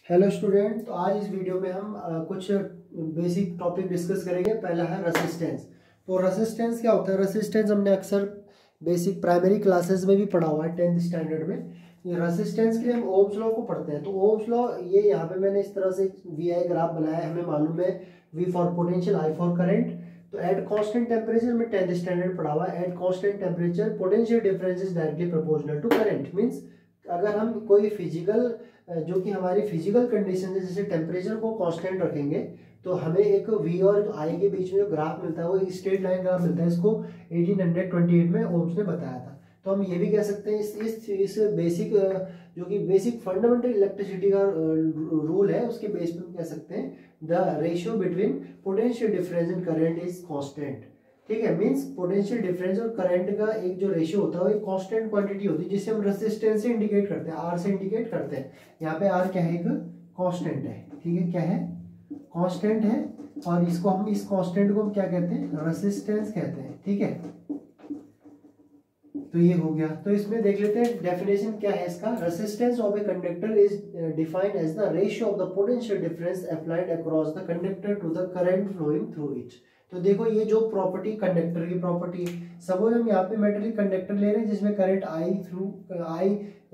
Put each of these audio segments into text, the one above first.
Hello student. तो आज इस वीडियो में हम कुछ बेसिक टॉपिक डिस्कस करेंगे। पहला है रेसिस्टेंस। तो रेसिस्टेंस क्या होता है? रेसिस्टेंस हमने अक्सर बेसिक प्राइमरी क्लासेस में भी पढ़ा हुआ है, 10th स्टैंडर्ड में। ये रेसिस्टेंस के लिए हम ओम्स लॉ को पढ़ते हैं। तो ओम्स लॉ ये यहाँ पे मैंने इस तरह से वी आई ग्राफ बनाया है। हमें मालूम है V for potential, I for current. तो एट कांस्टेंट टेम्परेचर में 10th स्टैंडर्ड पढ़ा हुआ है। At constant temperature potential difference is directly proportional to current. Means अगर हम कोई फिजिकल जो कि हमारी फिजिकल कंडीशन है, जैसे टेम्परेचर को कांस्टेंट रखेंगे तो हमें एक वी और आई के बीच में जो ग्राफ मिलता है वो एक स्ट्रेट लाइन ग्राफ मिलता है। इसको 1828 में ओम्स ने बताया था। तो हम ये भी कह सकते हैं इस बेसिक जो कि बेसिक फंडामेंटल इलेक्ट्रिसिटी का रूल है, उसके बेस पे हम कह सकते हैं the ratio between potential difference in current is constant. ठीक है, मींस पोटेंशियल डिफरेंस और करंट का एक जो रेशियो होता है वो एक कांस्टेंट क्वांटिटी होती है, जिसे हम रेजिस्टेंस से इंडिकेट करते हैं, आर से इंडिकेट करते हैं। यहाँ पे आर क्या है? एक कांस्टेंट है। ठीक है, क्या है? कांस्टेंट है। और इसको हम इस कांस्टेंट को हम क्या कहते हैं? रेजिस्टेंस कहते हैं। ठीक है, तो ये हो गया। तो इसमें देख लेते हैं डेफिनेशन क्या है इसका। Resistance of a conductor is defined as the ratio of the potential difference applied across the conductor to the current flowing through it. तो देखो ये जो प्रॉपर्टी कंडक्टर की प्रॉपर्टी है, सपोज हम यहाँ पे मेटेलिक कंडक्टर ले रहे हैं जिसमें करंट आई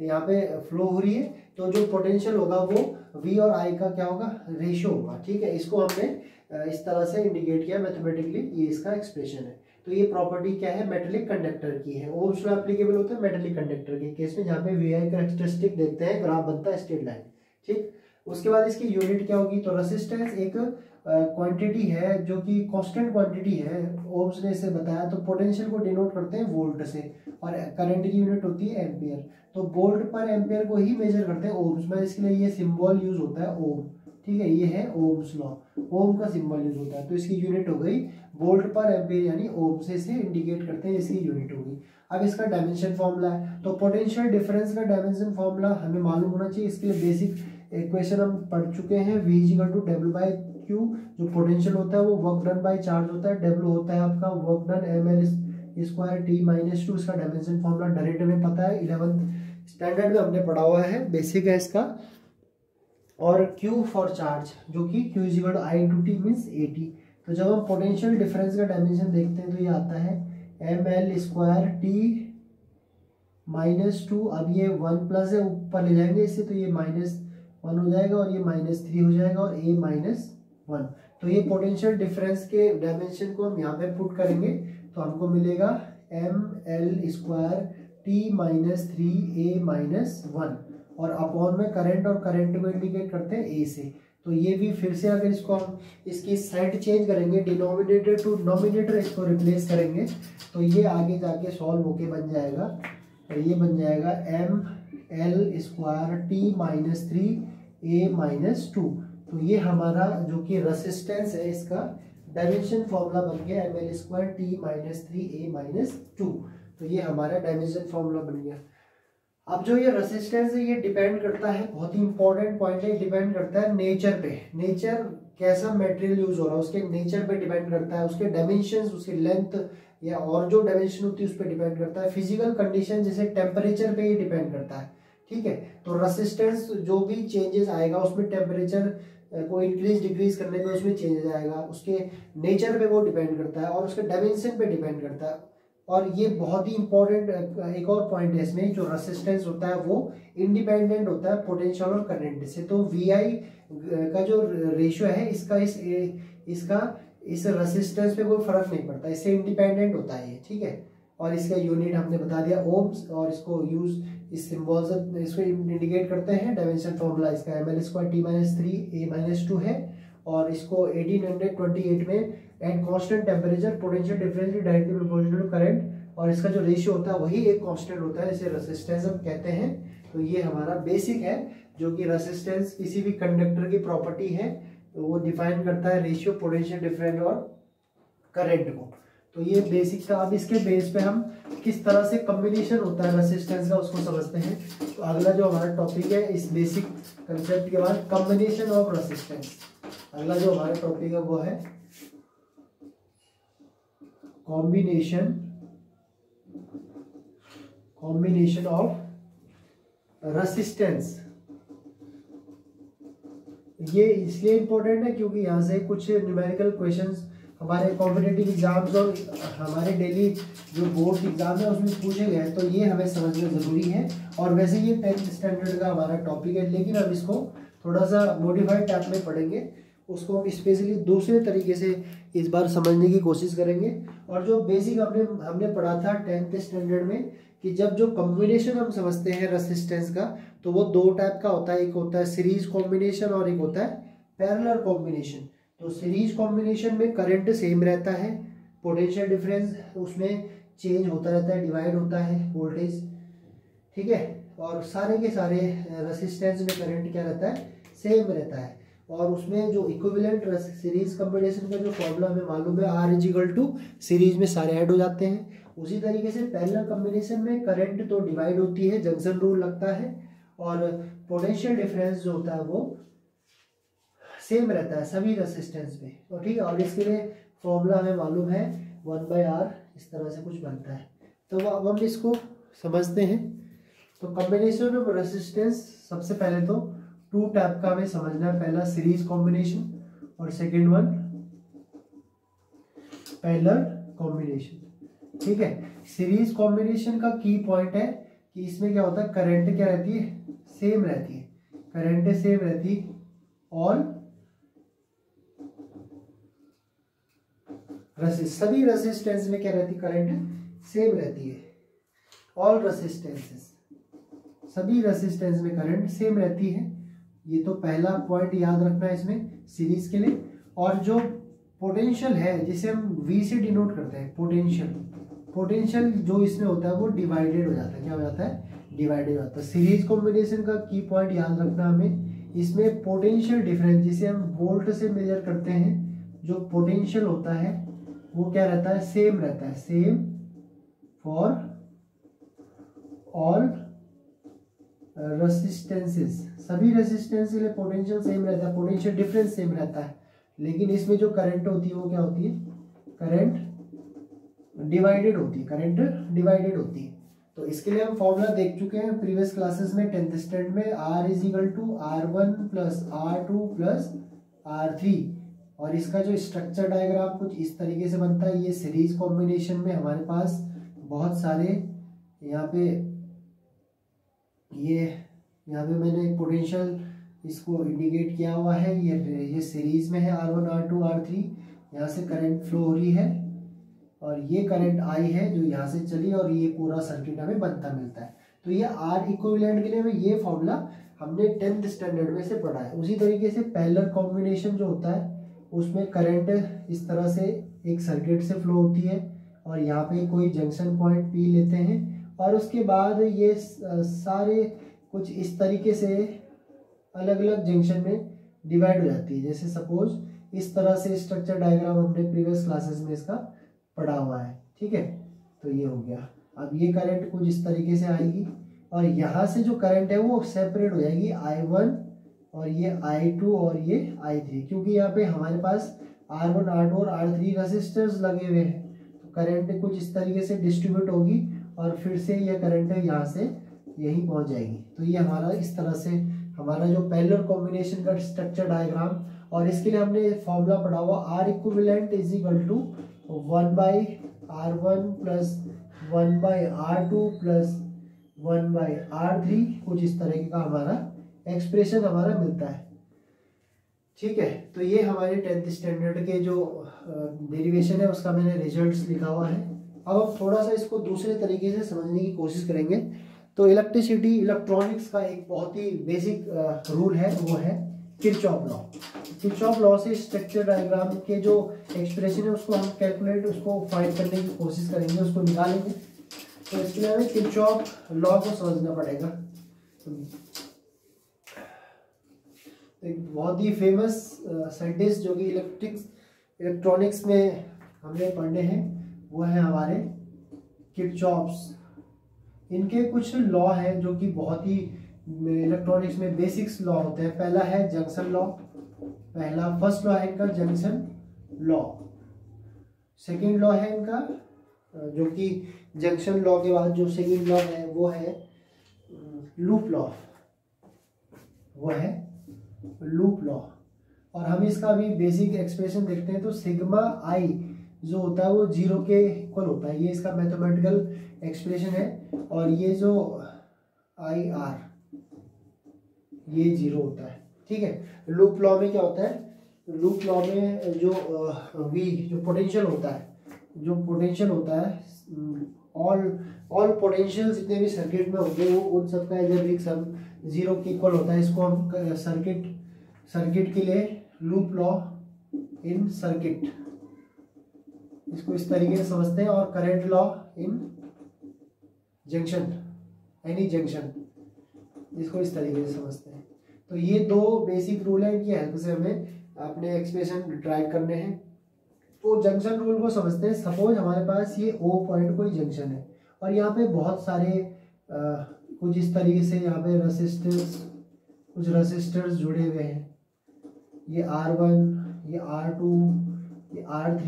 यहाँ पे फ्लो हो रही है, तो जो पोटेंशियल होगा वो V और I का क्या होगा? रेशियो होगा। ठीक है, इसको हमने इस तरह से इंडिकेट किया मैथमेटिकली, ये इसका एक्सप्रेशन है। तो ये प्रॉपर्टी क्या है? मेटेलिक कंडक्टर की है। ओम्स लॉ एप्लीकेबल होता है मेटेलिक कंडक्टर के केस में, जहाँ पे VI कैरेक्टरिस्टिक देखते हैं, ग्राफ बनता है स्ट्रेट लाइन। ठीक, उसके बाद इसकी यूनिट क्या होगी? तो रेसिस्टेंस एक क्वांटिटी है जो कि कांस्टेंट क्वांटिटी है, ओम्स ने इसे बताया। तो पोटेंशियल को डिनोट करते हैं वोल्ट से, और करंट की यूनिट होती है एम्पियर। तो वोल्ट पर एम्पियर को ही मेजर करते हैं ओम्स में, इसके लिए ये सिंबल यूज होता है ओम। ठीक है, ये है ओम्स लॉ, ओम का सिंबल यूज होता है। तो इसकी यूनिट हो गई वोल्ट पर एम्पियर, यानी ओम से इसे इंडिकेट करते हैं, इसकी यूनिट होगी। अब इसका डायमेंशन फॉर्मूला है। तो पोटेंशियल डिफरेंस का डायमेंशन फॉर्मूला हमें मालूम होना चाहिए। इसके लिए बेसिक इक्वेशन हम पढ़ चुके हैं। V = W/Q। जो पोटेंशियल होता है वो वर्क डन बाय चार्ज होता है। W होता है आपका वर्क डन ml² T-2। इसका डायमेंशन फॉर्मूला डायरेक्ट हमें पता है, 11th स्टैंडर्ड में हमने पढ़ा हुआ है, बेसिक है इसका। और Q फॉर चार्ज, जो कि Q = I/T मीन्स 80। तो जब हम पोटेंशियल डिफरेंस का डायमेंशन देखते हैं तो ये आता है ml² T-2। अब ये 1+ है, ऊपर ले जाएंगे इसे तो ये -1 हो जाएगा, और ये -3 हो जाएगा, और A-1। तो ये पोटेंशियल डिफरेंस के डायमेंशन को हम यहाँ पे पुट करेंगे तो हमको मिलेगा ml² T-3A-1, और अपॉन में करंट, और करंट को इंडिकेट करते हैं A से। तो ये भी फिर से अगर इसको हम इसकी साइड चेंज करेंगे, डिनोमिनेटर टू नोमिनेटर इसको रिप्लेस करेंगे, तो ये आगे जाके सॉल्व होके बन जाएगा। तो ये बन जाएगा ml² T-3A-2। तो ये हमारा जो कि रेसिस्टेंस है, इसका डायमेंशन फॉर्मूला बन गया ml² T-3A-2। तो ये हमारा डायमेंशन फॉर्मूला बन गया। अब जो ये रेसिस्टेंस है ये डिपेंड करता है, बहुत ही इंपॉर्टेंट पॉइंट है, डिपेंड करता है नेचर पे। नेचर कैसा मटेरियल यूज हो रहा है उसके नेचर पे डिपेंड करता है, उसके डायमेंशंस, उसकी लेंथ या और जो डायमेंशन होती है उस पर डिपेंड करता है। फिजिकल कंडीशन जैसे टेम्परेचर पे ही डिपेंड करता है। ठीक है, तो रेसिस्टेंस जो भी चेंजेस आएगा उसमें टेम्परेचर को इंक्रीज डिक्रीज करने पे उसमें चेंजेस आएगा, उसके नेचर पे वो डिपेंड करता है, और उसके डायमेंशन पे डिपेंड करता है। और ये बहुत ही इंपॉर्टेंट एक और पॉइंट है इसमें, जो रेसिस्टेंस होता है वो इंडिपेंडेंट होता है पोटेंशियल और करंट से। तो VI का जो रेशियो है इसका इस रेसिस्टेंस पे कोई फर्क नहीं पड़ता, इससे इंडिपेंडेंट होता है ये। ठीक है, और इसका यूनिट हमने बता दिया ओम्स, और इसको यूज इस सिंबल से इसको इंडिकेट करते हैं। डायमेंशन फॉर्मूला इसका ml² T-3A-2 है, और इसको 1828 में at constant temperature potential difference directly proportional to current, और इसका जो रेशियो होता है वही एक कांस्टेंट होता है, इसे रेसिस्टेंस हम कहते हैं। तो ये हमारा बेसिक है, जो कि रेसिस्टेंस किसी भी कंडक्टर की प्रॉपर्टी है, तो वो डिफाइन करता है रेशियो पोटेंशियल डिफरेंस और करंट को। तो ये बेसिक था। अब इसके बेस पे हम किस तरह से कॉम्बिनेशन होता है रेसिस्टेंस का उसको समझते हैं। तो अगला जो हमारा टॉपिक है इस बेसिक कंसेप्ट के बाद, कॉम्बिनेशन ऑफ रेसिस्टेंस। अगला जो हमारा टॉपिक है वो है कॉम्बिनेशन ऑफ रेसिस्टेंस ये इसलिए इम्पोर्टेंट है क्योंकि यहाँ से कुछ न्यूमेरिकल क्वेश्चंस हमारे कॉम्पिटिटिव एग्जाम्स और हमारे डेली जो बोर्ड एग्जाम है उसमें पूछे गए हैं, तो ये हमें समझना ज़रूरी है। और वैसे ये 10th स्टैंडर्ड का हमारा टॉपिक है, लेकिन हम इसको थोड़ा सा मॉडिफाइड टाइप में पढ़ेंगे, उसको हम स्पेशली दूसरे तरीके से इस बार समझने की कोशिश करेंगे। और जो बेसिक हमने पढ़ा था 10th स्टैंडर्ड में कि जब जो कॉम्बिनेशन हम समझते हैं रेसिस्टेंस का, तो वो दो टाइप का होता है, एक होता है सीरीज कॉम्बिनेशन और एक होता है पैरेलल कॉम्बिनेशन। तो सीरीज कॉम्बिनेशन में करंट सेम रहता है, पोटेंशियल डिफरेंस उसमें चेंज होता रहता है, डिवाइड होता है वोल्टेज, ठीक है, और सारे के सारे रेसिस्टेंस में करंट क्या रहता है, सेम रहता है। और उसमें जो इक्विवेलेंट सीरीज कॉम्बिनेशन का जो फॉर्मूला हमें मालूम है, R इजिकल टू सीरीज में सारे ऐड हो जाते हैं। उसी तरीके से पैरेलल कॉम्बिनेशन में करंट तो डिवाइड होती है, जंक्शन रूल लगता है, और पोटेंशियल डिफरेंस जो होता है वो सेम रहता है सभी रेसिस्टेंस में, तो ठीक है। और इसके लिए फॉर्मूला हमें मालूम है 1/R, इस तरह से कुछ बनता है। तो अब हम इसको समझते हैं। तो कॉम्बिनेशन ऑफ रेसिस्टेंस, सबसे पहले तो टू टाइप का हमें समझना है, पहला सीरीज कॉम्बिनेशन और सेकेंड वन पैरेलल कॉम्बिनेशन, ठीक है। सीरीज कॉम्बिनेशन का की पॉइंट है कि इसमें क्या होता है, करंट क्या रहती है, सेम रहती है, करंट सेम रहती है, और सभी रेसिस्टेंस में क्या रहती है, करंट सेम रहती है। ऑल रेसिस्टेंसेस, सभी रेसिस्टेंस में करंट सेम रहती है। ये तो पहला पॉइंट याद रखना है इसमें सीरीज के लिए। और जो पोटेंशियल है जिसे हम V से डिनोट करते हैं, पोटेंशियल जो इसमें होता है वो डिवाइडेड हो जाता है, क्या हो जाता है, डिवाइडेड हो जाता है। सीरीज कॉम्बिनेशन का की पॉइंट याद रखना हमें, इसमें पोटेंशियल डिफरेंस जिसे हम वोल्ट से मेजर करते हैं, जो पोटेंशियल होता है वो क्या रहता है, सेम रहता है, सेम फॉर ऑल रेसिस्टेंसेस, सभी रेसिस्टेंस के लिए पोटेंशियल सेम रहता है, पोटेंशियल डिफरेंस सेम रहता है। लेकिन इसमें जो करंट होती है वो क्या होती है, करंट डिवाइडेड होती है, करंट डिवाइडेड होती है। तो इसके लिए हम फॉर्मूला देख चुके हैं प्रीवियस क्लासेस में 10th स्टैंडर्ड में, R is equal to R1 plus R2 plus R3। और इसका जो स्ट्रक्चर डायग्राम कुछ इस तरीके से बनता है। ये सीरीज कॉम्बिनेशन में हमारे पास बहुत सारे यहाँ पे, यहाँ पे मैंने एक पोटेंशियल इसको इंडिकेट किया हुआ है, ये सीरीज में है, R1 R2 R3, यहाँ से करंट फ्लो हो रही है, और ये करंट I है जो यहाँ से चली, और ये पूरा सर्किट हमें बनता मिलता है। तो ये R इक्विवेलेंट के लिए हमें ये फॉर्मूला हमने 10th स्टैंडर्ड में से पढ़ा है। उसी तरीके से पैरेलल कॉम्बिनेशन जो होता है उसमें करंट इस तरह से एक सर्किट से फ्लो होती है, और यहाँ पे कोई जंक्शन पॉइंट P लेते हैं, और उसके बाद ये सारे कुछ इस तरीके से अलग अलग जंक्शन में डिवाइड हो जाती है। जैसे सपोज इस तरह से स्ट्रक्चर डायग्राम हमने प्रीवियस क्लासेस में इसका पढ़ा हुआ है, ठीक है। तो ये हो गया। अब ये करंट कुछ इस तरीके से आएगी, और यहाँ से जो करंट है वो सेपरेट हो जाएगी, I1 और ये I2 और ये I3, क्योंकि यहाँ पे हमारे पास R1 R2 और R3 रेसिस्टर्स लगे हुए हैं। तो करंट कुछ इस तरीके से डिस्ट्रीब्यूट होगी, और फिर से ये करंट यहाँ से यहीं पहुँच जाएगी। तो ये हमारा इस तरह से हमारा जो पैरेलल कॉम्बिनेशन का स्ट्रक्चर डायग्राम। और इसके लिए हमने फॉर्मूला पढ़ा हुआ, R equivalent is equal to 1/R1 plus 1/R2 plus 1/R3, कुछ इस तरह का हमारा एक्सप्रेशन हमारा मिलता है, ठीक है। तो ये हमारे 10th स्टैंडर्ड के जो डेरिवेशन है उसका मैंने रिजल्ट्स लिखा हुआ है। अब हम थोड़ा सा इसको दूसरे तरीके से समझने की कोशिश करेंगे। तो इलेक्ट्रिसिटी, इलेक्ट्रॉनिक्स का एक बहुत ही बेसिक रूल है, वो है किरचॉफ लॉ। किरचॉफ लॉ से स्ट्रक्चर डायग्राम के जो एक्सप्रेशन है उसको हम कैलकुलेट, उसको फाइंड करने की कोशिश करेंगे, उसको निकालेंगे। तो इसके लिए हमें किरचॉफ लॉ को समझना पड़ेगा। एक बहुत ही फेमस साइंटिस्ट जो कि इलेक्ट्रॉनिक्स में हमने पढ़े हैं वो है हमारे किरचॉफ्स। इनके कुछ लॉ हैं जो कि बहुत ही इलेक्ट्रॉनिक्स में बेसिक्स लॉ होते हैं। पहला है जंक्शन लॉ, फर्स्ट लॉ है इनका जंक्शन लॉ। सेकेंड लॉ है इनका, जो कि जंक्शन लॉ के बाद जो सेकेंड लॉ है वो है लूप लॉ, वो है लूप लॉ। और हम इसका अभी बेसिक एक्सप्रेशन देखते हैं। तो सिग्मा आई जो होता है वो 0 के इक्वल होता है, ये इसका मैथमेटिकल एक्सप्रेशन है। और ये जो आई आर ये 0 होता है, ठीक है। लूप लॉ में क्या होता है, लूप लॉ में जो वी जो पोटेंशियल होता है, ऑल पोटेंशियल जितने भी सर्किट में होंगे वो उन सबका एल्जेब्रिक सम 0 के इक्वल होता है। इसको हम सर्किट के लिए लूप लॉ इन सर्किट, इसको इस तरीके से समझते हैं। और current law in junction, any junction, इसको इस तरीके से समझते हैं। तो ये दो बेसिक रूल है, इनकी हेल्प से हमें अपने एक्सप्रेशन ड्राइव करने हैं। तो जंक्शन रूल को समझते हैं। सपोज हमारे पास ये O पॉइंट कोई जंक्शन है और यहाँ पे बहुत सारे कुछ इस तरीके से यहाँ पे कुछ रसिस्टर्स जुड़े हुए हैं। ये R1, ये R2, ये R3,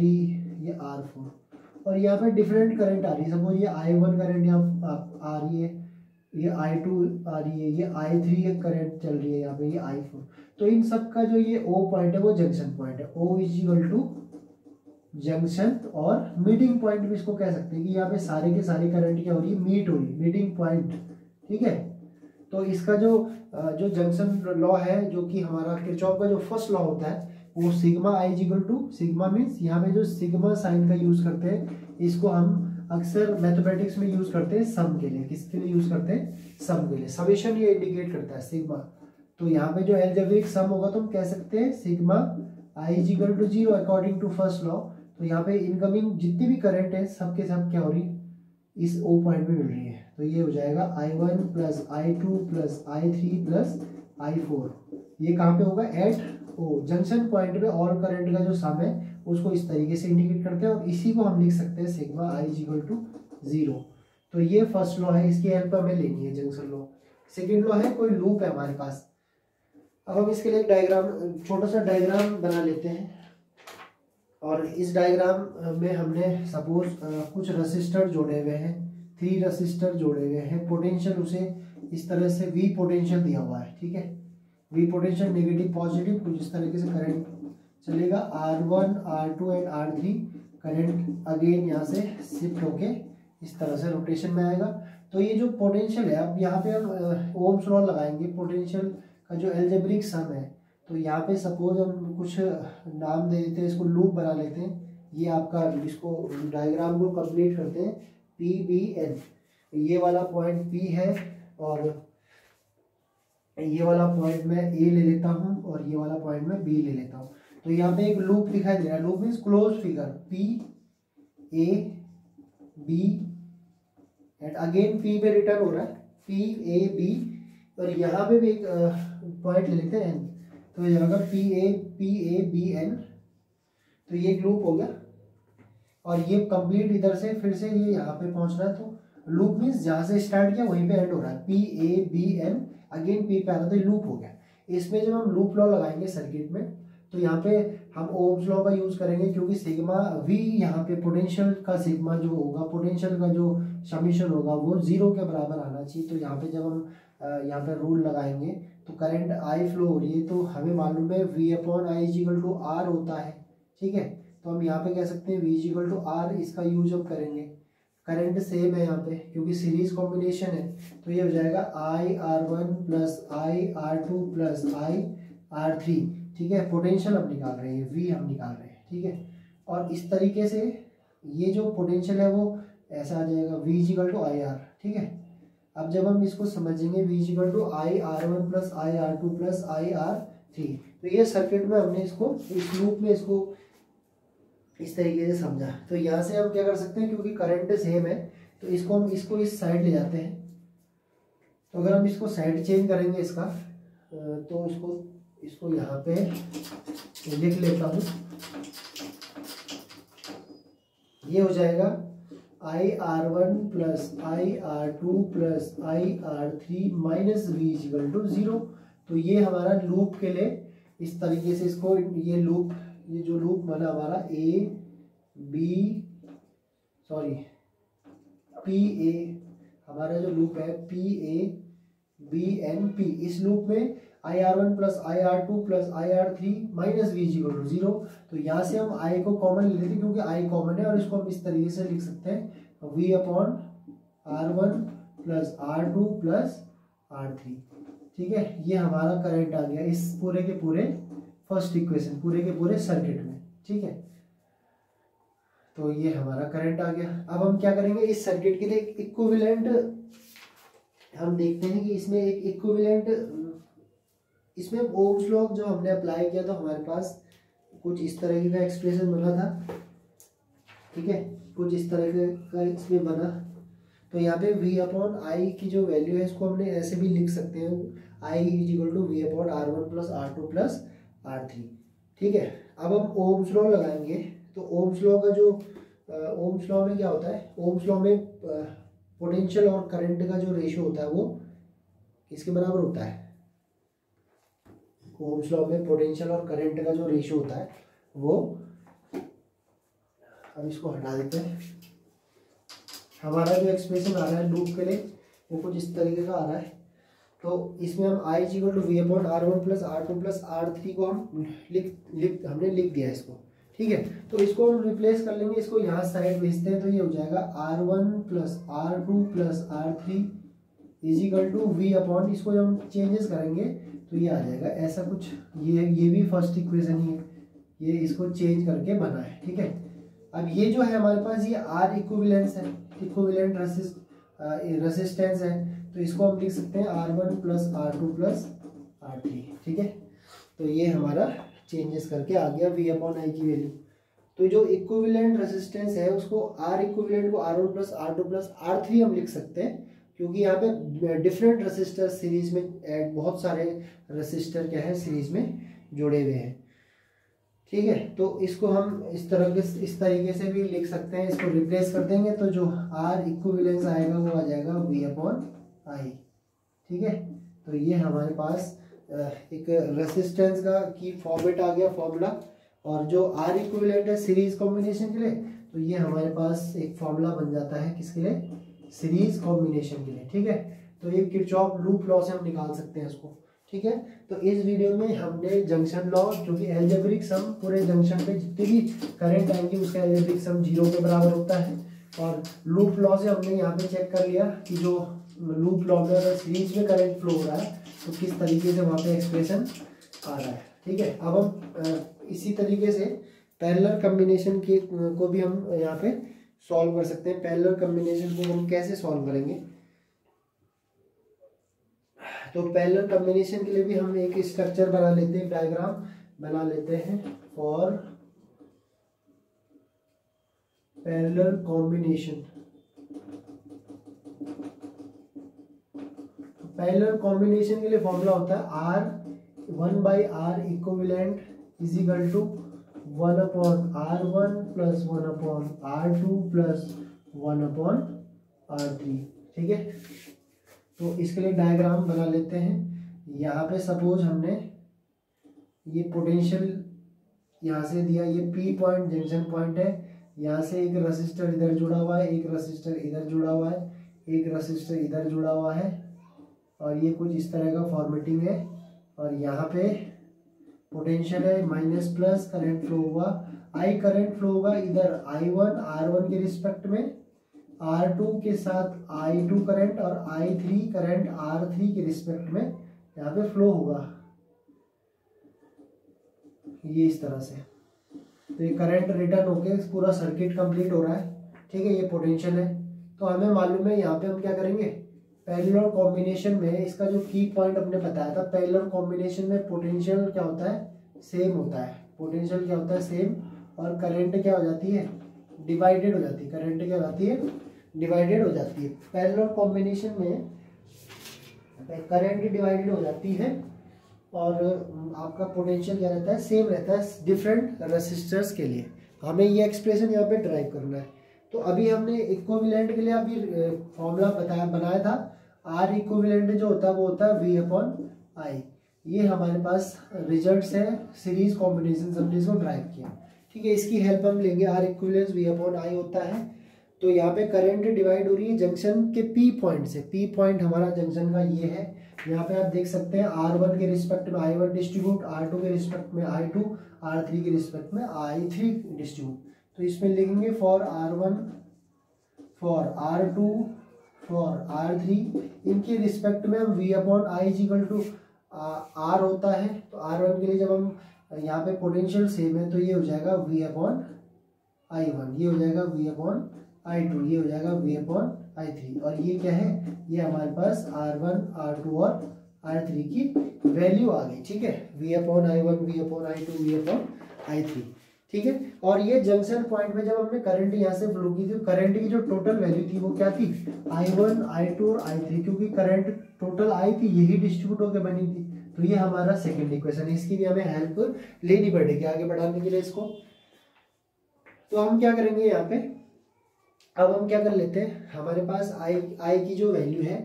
ये R4 और यहाँ पे डिफरेंट करंट आ रही है। सपोज ये I1 करंट यहाँ आ रही है, ये I2 आ रही है, ये I3 करंट चल रही है यहाँ पे, ये I4। तो इन सब का जो ये O पॉइंट है वो जंक्शन पॉइंट है। O इक्वल टू जंक्शन, और मीटिंग पॉइंट भी इसको कह सकते हैं कि यहाँ पे सारे के सारे करंट क्या हो रही है, मीट हो रही है, मीटिंग पॉइंट, ठीक है। तो इसका जो जंक्शन लॉ है, जो कि हमारा किरचॉफ का जो फर्स्ट लॉ होता है, वो sigma I equal to, sigma means यहाँ पे जो सिग्मा साइन का यूज करते हैं, इसको हम अक्सर मैथमेटिक्स में यूज करते हैं सम के लिए। किसके लिए यूज करते हैं, सम के लिए। समेशन ये इंडिकेट करता है सिग्मा। तो यहाँ पे जो एल्जेब्रिक सम होगा तो हम कह सकते हैं sigma I equal to 0 according to first law. तो यहाँ पे इनकमिंग जितनी भी करंट है सबके सब क्या हो रही, इस O पॉइंट पे मिल रही है। तो ये हो जाएगा I1 plus I2 plus I3 plus I4। ये कहाँ पे होगा, एट O जंक्शन पॉइंट पे ऑल करंट का जो सम है उसको इस तरीके से इंडिकेट करते हैं। और इसी को हम लिख सकते हैं सिग्मा आई इक्वल टू 0। तो ये फर्स्ट लॉ है, इसकी हेल्प हमें लेनी है, जंक्शन लॉ। सेकेंड लॉ है, कोई लूप है हमारे पास। अब हम इसके लिए एक डायग्राम, छोटा सा डायग्राम बना लेते हैं। और इस डायग्राम में हमने सपोज कुछ रसिस्टर जोड़े हुए हैं, 3 रसिस्टर जोड़े हुए हैं। पोटेंशियल उसे इस तरह से V पोटेंशियल दिया हुआ है, ठीक है। V पोटेंशियल नेगेटिव पॉजिटिव कुछ इस तरीके से करंट चलेगा। R1 R2 and R3 current again यहाँ से शिफ्ट होके इस तरह से रोटेशन में आएगा। तो ये जो पोटेंशियल है, अब यहाँ पे हम ओम्स लॉ लगाएंगे। पोटेंशियल का जो एल्जेब्रिक सम है, तो यहाँ पे सपोज हम कुछ नाम दे देते हैं, इसको लूप बना लेते हैं। ये आपका, इसको डायग्राम को कंप्लीट करते हैं, PBN। ये वाला पॉइंट P है और ये वाला पॉइंट मैं A ले लेता हूँ और ये वाला पॉइंट मैं B ले लेता हूँ। तो यहाँ पे एक लूप दिखाई दे रहा है। Loop means close figure, P A B and again P पे रिटर्न हो रहा है, P A B। और यहाँ पे भी एक पॉइंट ले लेते हैं N। तो ये होगा P A B N। तो ये एक लूप हो गया और ये कंप्लीट इधर से फिर से ये यहाँ पे पहुंच रहा है। तो लूप मीन्स जहाँ से स्टार्ट किया वहीं पे एंड हो रहा है, P A B N again P पे आ रहा है, तो ये लूप हो गया। इसमें जब हम लूप लॉ लगाएंगे सर्किट में, तो यहाँ पे हम ओम्स लॉ का यूज करेंगे, क्योंकि सिग्मा V यहाँ पे पोटेंशियल का सिग्मा जो होगा, पोटेंशियल का जो समीशन होगा वो 0 के बराबर आना चाहिए। तो यहाँ पे जब हम यहाँ पे रूल लगाएंगे तो करंट I फ्लो हो रही है, तो हमें मालूम है V upon I equal to R होता है, ठीक है। तो हम यहाँ पे कह सकते हैं V इक्वल टू R, इसका यूज हम करेंगे। करंट सेम है यहाँ पे क्योंकि सीरीज कॉम्बिनेशन है। तो ये हो जाएगा IR1 plus IR2 plus IR3, ठीक है। पोटेंशियल हम निकाल रहे हैं, V हम निकाल रहे हैं, ठीक है। और इस तरीके से ये जो पोटेंशियल है वो ऐसा आ जाएगा, V इक्वल टू IR, ठीक है। अब जब हम इसको समझेंगे V equal to IR1 plus IR2 plus IR3, तो ये सर्किट में हमने इसको इस लूप में इसको इस तरीके से समझा। तो यहाँ से हम क्या कर सकते हैं, क्योंकि करंट सेम है तो इसको हम इस साइड ले जाते हैं। तो अगर हम इसको साइड चेंज करेंगे इसका, तो इसको यहाँ पे लिख लेता हूँ। ये हो जाएगा IR1 plus IR2 plus IR3 minus V equal to 0। तो ये हमारा लूप के लिए इस तरीके से इसको ये जो लूप बना हमारा PA, हमारा जो लूप है PA B N P, इस लूप में IR1 plus IR2 plus IR3 minus V equal to 0। तो यहाँ से हम I को कॉमन ले लेते हैं क्योंकि I कॉमन है, और इसको हम इस तरीके से लिख सकते हैं V upon R1 plus R2 plus R3। ठीक है, ये हमारा करंट आ गया इस पूरे के पूरे फर्स्ट इक्वेशन, पूरे के पूरे सर्किट में। ठीक है, तो ये हमारा करंट आ गया। अब हम क्या करेंगे, इस सर्किट के लिए इक्विवेलेंट हम देखते हैं कि इसमें एक इक्विवेलेंट, इसमें ओम्स लॉ जो हमने अप्लाई किया तो हमारे पास कुछ इस तरह का एक्सप्रेशन बना था। ठीक है, कुछ इस तरह का इसमें बना। तो यहाँ पे V अपॉन आई की जो वैल्यू है इसको हमने ऐसे भी लिख सकते हैं, I is equal to V upon R1 plus R2 plus R3। ठीक है, अब हम ओम्स लॉ लगाएंगे। तो ओम्स लॉ का जो ओम्स लॉ में क्या होता है, ओम्स लॉ में पोटेंशियल और करंट का जो रेशियो होता है वो किसके बराबर होता है। ओम्स लॉ में पोटेंशियल और करंट का जो रेशियो होता है वो, अब इसको हटा देते हैं। हमारा जो एक्सप्रेशन आ रहा है लूप के लिए वो कुछ इस तरीके का आ रहा है। तो इसमें हम I equal to V upon R1 plus R2 plus R3 को हम हमने लिख दिया इसको। ठीक है, तो इसको हम रिप्लेस कर लेंगे, इसको यहाँ साइड भेजते हैं तो ये हो जाएगा R1 plus R2 plus R3 is equal to V upon, इसको जब हम चेंजेस करेंगे तो ये आ जाएगा ऐसा कुछ। ये भी फर्स्ट इक्वेशन ही है, ये इसको चेंज करके बना है। ठीक है, अब ये जो है हमारे पास ये R इक्विवेलेंस है, इक्विवेलेंट रेसिस्टेंस है, तो इसको हम लिख सकते हैं R1 plus R2 plus R3। ठीक है, तो ये हमारा चेंजेस करके आ गया V अपॉन आई की वैल्यू। तो जो इक्विवेलेंट रेसिस्टेंस है उसको R इक्विवेलेंट को R1 plus R2 plus R3 हम लिख सकते हैं, क्योंकि यहाँ पे डिफरेंट रेसिस्टर सीरीज में, बहुत सारे रेसिस्टर क्या है सीरीज में जुड़े हुए हैं। ठीक है, तो इसको हम इस तरीके से भी लिख सकते हैं। इसको रिप्लेस कर देंगे तो जो R इक्विवेलेंस आएगा वो आ जाएगा V अपॉन आई। ठीक है, तो ये हमारे पास एक रेसिस्टेंस का की फॉर्मेट आ गया फॉर्मूला, और जो R इक्विवेलेंट है सीरीज कॉम्बिनेशन के लिए, तो ये हमारे पास एक फॉर्मूला बन जाता है किसके लिए, सीरीज कॉम्बिनेशन के लिए। ठीक है, तो ये किरचॉफ लूप लॉ से हम निकाल सकते हैं इसको। ठीक है, तो इस वीडियो में हमने जंक्शन लॉ, जो कि एल्जेब्रिक सम पूरे जंक्शन पे जितने भी करंट आएंगे उसका एल्जेब्रिक सम 0 के बराबर होता है, और लूप लॉ से हमने यहाँ पे चेक कर लिया कि जो लूप लॉ में अगर सीरीज में करंट फ्लो हो रहा है तो किस तरीके से वहाँ पे एक्सप्रेशन आ रहा है। ठीक है, अब हम इसी तरीके से पैरेलल कॉम्बिनेशन के को भी हम यहाँ पे सॉल्व कर सकते हैं। पैरेलल कॉम्बिनेशन को हम कैसे सॉल्व करेंगे, तो पैरेलल कॉम्बिनेशन के लिए भी हम एक स्ट्रक्चर बना लेते हैं, डायग्राम बना लेते हैं for parallel combination. Parallel combination के लिए फॉर्मूला होता है R1/R equivalent is equal to 1 upon R1 plus 1 upon R2 plus 1 upon R3। ठीक है, तो इसके लिए डायग्राम बना लेते हैं। यहाँ पे सपोज हमने ये पोटेंशियल यहाँ से दिया, ये P पॉइंट जंक्शन पॉइंट है, यहाँ से एक रेसिस्टर इधर जुड़ा हुआ है, एक रेसिस्टर इधर जुड़ा हुआ है, एक रेसिस्टर इधर जुड़ा हुआ है, और ये कुछ इस तरह का फॉर्मेटिंग है। और यहाँ पे पोटेंशियल है माइनस प्लस, करंट फ्लो हुआ, I करंट फ्लो होगा इधर I1 R1 के रिस्पेक्ट में, R2 के साथ I2 करंट, और I3 करंट R3 के रिस्पेक्ट में यहाँ पे फ्लो होगा, ये इस तरह से। तो ये करंट रिटर्न होके पूरा सर्किट कंप्लीट हो रहा है। ठीक है, ये पोटेंशियल है। तो हमें मालूम है यहाँ पे हम क्या करेंगे, पैरेलल कॉम्बिनेशन में इसका जो की पॉइंट हमने बताया था, पैरेलल कॉम्बिनेशन में पोटेंशियल क्या होता है, सेम होता है। पोटेंशियल क्या होता है, सेम, और करंट क्या हो जाती है, डिवाइडेड हो जाती है। करंट क्या हो जाती है, डिवाइडेड हो जाती है। पैरेलल कॉम्बिनेशन में करंट डिवाइडेड हो जाती है, और आपका पोटेंशियल क्या रहता है, सेम रहता है डिफरेंट रेसिस्टर्स के लिए। हमें ये एक्सप्रेशन यहाँ पे ड्राइव करना है। तो अभी हमने इक्विवेलेंट के लिए अभी फॉर्मूला बनाया था, R इक्विवेलेंट जो होता है वो होता है V अपॉन आई। ये हमारे पास रिजल्ट्स है सीरीज कॉम्बिनेशन, हमने इसको ड्राइव किया। ठीक है, इसकी हेल्प हम लेंगे। R इक्विवेलेंस V अपॉन आई होता है तो यहाँ पे करंट डिवाइड हो रही है जंक्शन के पी पॉइंट से। पी पॉइंट हमारा जंक्शन का ये है। यहाँ पे आप देख सकते हैं R1 के रिस्पेक्ट में I1 डिस्ट्रीब्यूट, R2 के रिस्पेक्ट में I2, R3 के रिस्पेक्ट में I3 डिस्ट्रीब्यूट। तो इसमें लिखेंगे for R1, for R2, for R3, इनके रिस्पेक्ट में हम V upon I equal to R होता है। तो R1 के लिए जब हम यहाँ पे पोटेंशियल सेम है तो ये हो जाएगा V अपॉन I1, ये हो जाएगा V अपॉन I2, ये हो जाएगा V अपॉन I3। और ये क्या है, ये हमारे पास R1, R2 और R3 की वैल्यू आ गई। ठीक है, V upon I1, V upon I2, V upon I3। ठीक है, और ये जंक्शन पॉइंट में जब हमने करंट यहाँ से फ्लो की थी, करंट की जो टोटल वैल्यू थी वो क्या थी, I1, I2 और I3, क्योंकि करंट टोटल आई थी यही डिस्ट्रीब्यूट होकर बनी थी। तो ये हमारा सेकेंड इक्वेशन है, इसकी भी हमें हेल्प लेनी पड़ेगी आगे बढ़ाने के लिए इसको। तो हम क्या करेंगे यहाँ पे, अब हम क्या कर लेते हैं, हमारे पास आई की जो वैल्यू है,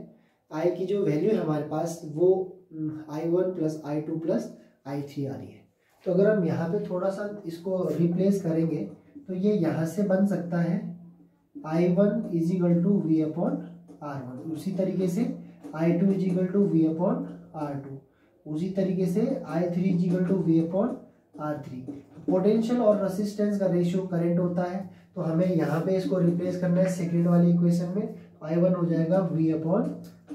आई की जो वैल्यू है हमारे पास वो I1 plus I2 plus I3 आ रही है। तो अगर हम यहाँ पे थोड़ा सा इसको रिप्लेस करेंगे तो ये यहाँ से बन सकता है I1 is equal to V upon R1, उसी तरीके से I2 is equal to V upon R2, उसी तरीके से I3 is equal to V upon R3। Potential और रेसिस्टेंस का रेशियो करंट होता है, तो हमें यहाँ पे इसको रिप्लेस करना है सेकेंड वाली इक्वेशन में। I1 हो जाएगा V अपॉन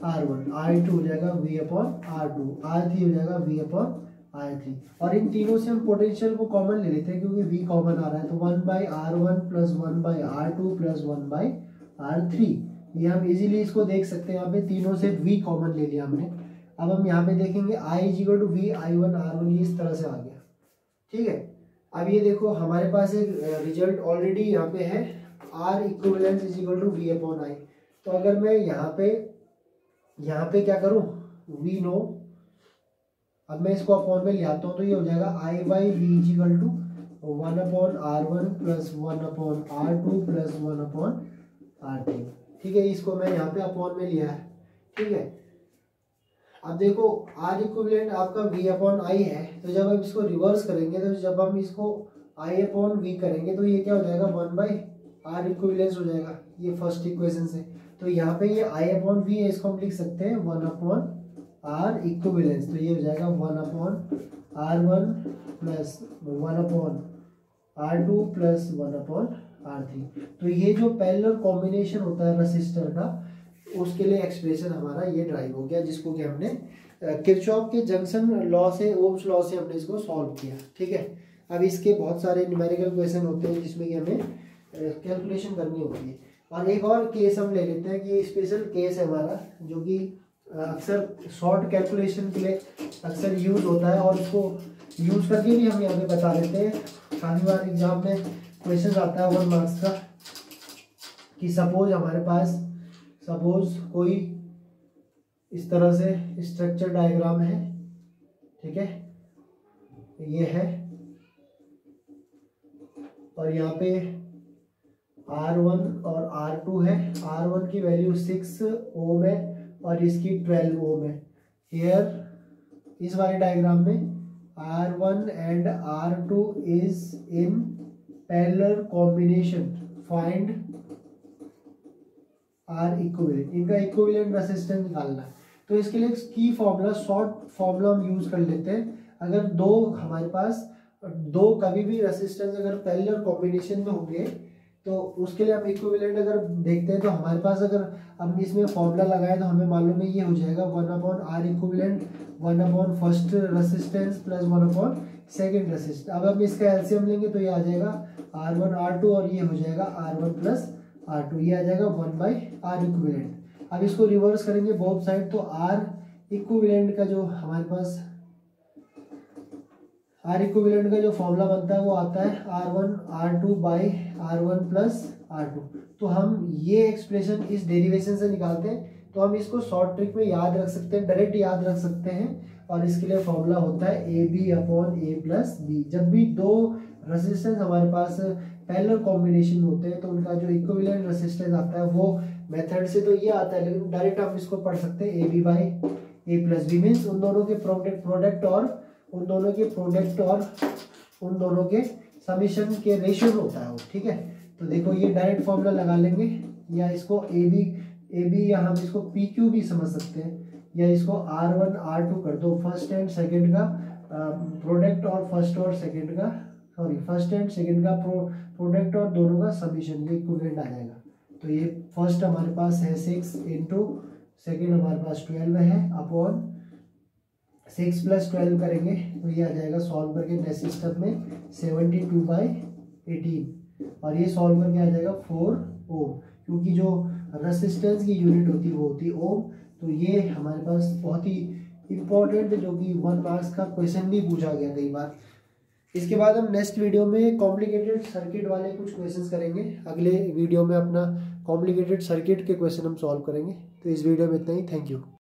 R1, I2 हो जाएगा V अपॉन R2, R3 हो जाएगा V अपॉन R3। और इन तीनों से हम पोटेंशियल को कॉमन ले लेते हैं क्योंकि V कॉमन आ रहा है, तो 1/R1 plus 1/R2 plus 1/R3। ये हम इजीली इसको देख सकते हैं, यहाँ पे तीनों से V कॉमन ले लिया हमने। अब हम यहाँ पे देखेंगे I equal to V I1 R1, ये इस तरह से आ गया। ठीक है, अब ये देखो हमारे पास एक रिजल्ट ऑलरेडी यहाँ पे है, R equivalent is equal to V upon I। तो अगर मैं यहाँ पे क्या करूँ, V नो, अब मैं इसको अपॉन में ले आता हूँ तो ये हो जाएगा I by V is equal to 1 upon R1 plus 1 upon R2 plus 1 upon R3। ठीक है, इसको मैं यहाँ पे अपॉन में लिया है। ठीक है, अब देखो R इक्विवेलेंट आपका V अपॉन I है, तो जब हम इसको रिवर्स करेंगे, तो जब हम इसको I अपॉन V करेंगे तो ये क्या हो जाएगा 1/R इक्विवेलेंस हो जाएगा, ये फर्स्ट इक्वेशन से। तो यहाँ पे ये I अपॉन V है, इसको हम लिख सकते हैं 1 अपॉन R इक्विवेलेंस, तो ये हो जाएगा 1 upon R1 plus 1 upon R2 plus 1 upon R3। तो ये जो पैरेलल कॉम्बिनेशन होता है रेसिस्टर का, उसके लिए एक्सप्रेशन हमारा ये ड्राइव हो गया, जिसको कि हमने किरचॉफ के जंक्शन लॉ से, ओम्स लॉ से हमने इसको सॉल्व किया। ठीक है, अब इसके बहुत सारे न्यूमेरिकल क्वेश्चन होते हैं जिसमें कि हमें कैलकुलेशन करनी होती है। और एक और केस हम ले लेते हैं कि स्पेशल केस है हमारा, जो कि अक्सर शॉर्ट कैलकुलेशन के लिए अक्सर यूज होता है, और उसको यूज करके भी हम यहाँ पे बता देते हैं। काफ़ी बार एग्जाम में क्वेश्चन आता है 1 मार्क्स का, कि सपोज हमारे पास कोई इस तरह से स्ट्रक्चर डायग्राम है। ठीक है, ये है, और यहाँ पे R1 और R2 है। R1 की वैल्यू 6 ओम है और इसकी 12 ओम है। हियर इस वाले डायग्राम में R1 and R2 is in parallel combination, find R equivalent, इनका इक्विवेलेंट रेसिस्टेंस निकालना है। तो इसके लिए की फॉर्मूला, शॉर्ट फॉर्मूला हम यूज कर लेते हैं। अगर हमारे पास दो कभी भी रेसिस्टेंस अगर पैरेलल कॉम्बिनेशन में होंगे, तो उसके लिए हम इक्विवेलेंट अगर देखते हैं, तो हमारे पास अगर हम इसमें फॉर्मूला लगाए तो हमें मालूम है ये हो जाएगा 1 upon R equivalent, 1 upon first resistance plus 1 upon second resistance. अब हम इसका एलसीएम लेंगे तो ये आ जाएगा R1 R2, और ये हो जाएगा R1 प्लस R2, ये आ जाएगा 1/R इक्विवेलेंट। अब इसको रिवर्स करेंगे बोथ साइड, तो R इक्विवेलेंट का जो हमारे पास R इक्विवेलेंट का जो फॉर्मूला बनता है वो आता है R1 R2 by R1 plus R2। तो हम ये एक्सप्रेशन इस डेरिवेशन से निकालते हैं, तो हम इसको शॉर्ट ट्रिक में याद रख सकते हैं, डायरेक्ट याद रख सकते हैं। और इसके लिए फॉर्मूला होता है AB upon A plus B। जब भी दो रेसिस्टेंस हमारे पास पैरेलल कॉम्बिनेशन होते हैं, तो उनका जो इक्विवेलेंट रेसिस्टेंस आता है वो मेथड से तो ये आता है, लेकिन डायरेक्ट हम इसको पढ़ सकते हैं AB by A plus B, means उन दोनों के प्रोडक्ट और उन दोनों के समीशन के रेशियो में होता है वो। ठीक है, तो देखो ये डायरेक्ट फॉर्मूला लगा लेंगे, या इसको ए बी या हम इसको पी क्यू भी समझ सकते हैं, या इसको R1 R2 कर दो, फर्स्ट एंड सेकंड का प्रोडक्ट और फर्स्ट और सेकंड का फर्स्ट एंड सेकंड का प्रोडक्ट और दोनों का समीशन, ये इक्विवेलेंट आ जाएगा। तो ये फर्स्ट हमारे पास है 6 इंटू सेकेंड हमारे पास 12 है अपॉन 6 + 12 करेंगे तो ये आ जाएगा सॉल्व करके नेक्स्ट सिस्टम में 72/18, और ये सॉल्व करके आ जाएगा 4 ओम, क्योंकि जो रेसिस्टेंस की यूनिट होती है वो होती है ओम। तो ये हमारे पास बहुत ही इम्पोर्टेंट, जो कि 1 मार्क्स का क्वेश्चन भी पूछा गया कई बार। इसके बाद हम नेक्स्ट वीडियो में कॉम्प्लिकेटेड सर्किट वाले कुछ क्वेश्चंस करेंगे। अगले वीडियो में अपना कॉम्प्लिकेटेड सर्किट के क्वेश्चन हम सॉल्व करेंगे। तो इस वीडियो में इतना ही। Thank you.